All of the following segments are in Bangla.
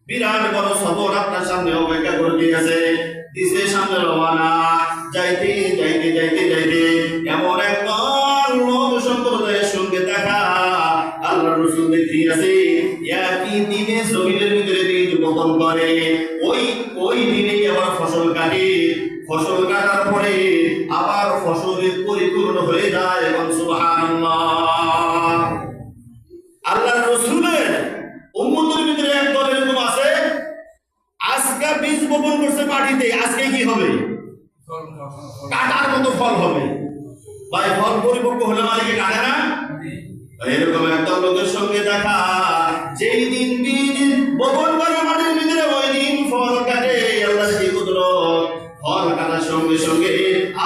বিরাট বড় সফর আপনার সামনে অপেক্ষা করে দিয়েছে। দিছে সামনে রওনা, যাইতে যাইতে যাইতে যাইতে এমন একদল লোক সম্প্রদায়ের সঙ্গে দেখা আল্লাহ রাসূল দেখিয়েছে। একই দিনে জমিনের ভিতরে বীজ বপন করে, ওই দিনেই আবার ফসল কাটে, ফসল কাটার পরে আবার ফসলের পরিপূর্ণ হয়ে যায়। সুবহানাল্লাহ। আল্লাহ রাসূলের উম্মতের ভিতরে এক দল এরকম আছে, আজকে বীজ বপন করছে মাটিতে, আজকে কি হবে? কাটার মতো ফল হবে। ভাই ফল পরিপক্ক হলে মালিকে কাটে না? এরকম একটা লোকের সঙ্গে দেখা, যেই দিন বীজ বপন করে মাটির ভিতরে ওই দিন ফল কাটে। আল্লাহ কি কুদরত, ফল কাটার সঙ্গে সঙ্গে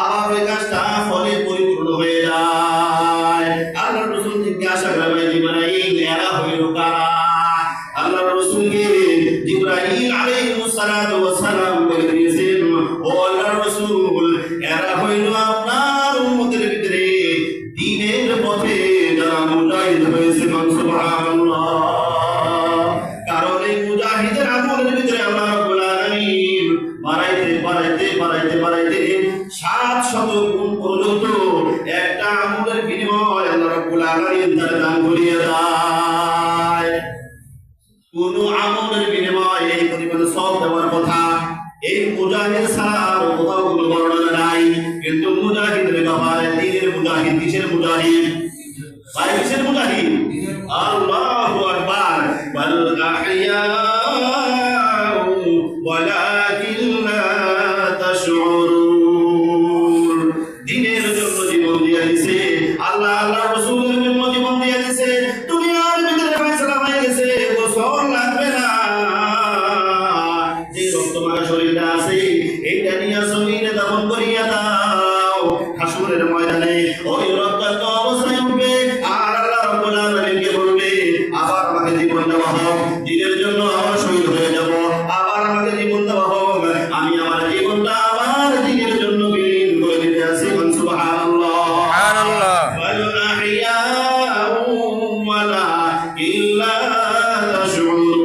আবার ওই গাছটা ফলে পরিপূর্ণ হয়ে যায়। আল্লাহ রাসূল জিজ্ঞাসা করে, জিবরাইল এরা হইল কারা? আল্লাহ রাসূলকে জিবরাইল আলাইহিস সালাতু ওয়াস সালাম বলে দিয়েছেন, ও আল্লাহর রাসূল, এরা হইল আপনার উম্মতের ভিতরে দ্বীনের পথে যারা মুজাহিদ হয়েছে। সুবহানাল্লাহ। কারণ এই মুজাহিদের আমলের ভিতরে আল্লাহ রাব্বুল আলামিন বাড়াইতে বাড়াইতে বাড়াইতে বাড়াইতে 700 গুণ পর্যন্ত একটা আমলের বিনিময় আল্লাহ রাব্বুল আলামিন তার দান করিয়ে দেয়। কোন আমলের বিনিময় এই পরিমাণ সওয়াব দেওয়ার কথা এই মুজাহিদ ছাড়া কোথাও কোনো বর্ণনা নাই। কিন্তু মুজাহিদের ব্যাপারে, দ্বীনের মুজাহিদ, কিসের মুজাহিদ? ভাই কিসের মুজাহিদ? আল্লাহু আকবার। ওয়াল আহইয়াউ ওয়ালাকিন লা তাশউরুন। দ্বীনের জন্য জীবন দিয়ে দিয়েছে আল্লাহ, আল্লাহ রাসূলের জন্য জীবন দিয়ে দিয়েছে। দুনিয়ার ভিতরে ফয়সালা হয়ে গেছে, গোসল লাগবে না। যে রক্ত মাখা শরীরটা আছে এইটা নিয়ে জমিনে দাফন করিয়া দাও। হাসরের ময়দানে ওই রক্তাক্ত অবস্থায় উঠবে আর আল্লাহ রাব্বুল আলামিনকে বলবে, আবার আমাকে জীবন দেওয়া হোক, দ্বীনের জন্য আবার শহীদ হয়ে যাব, আবার আমাকে জীবন দেওয়া হোক, আমি আমার জীবনটা আবার দ্বীনের জন্য বিলীন করে দিতে আছি। সুবহানাল্লাহ। সুবহানাল্লাহ। ওয়াল আহইয়াউ ওয়ালাকিন লা তাশউরুন।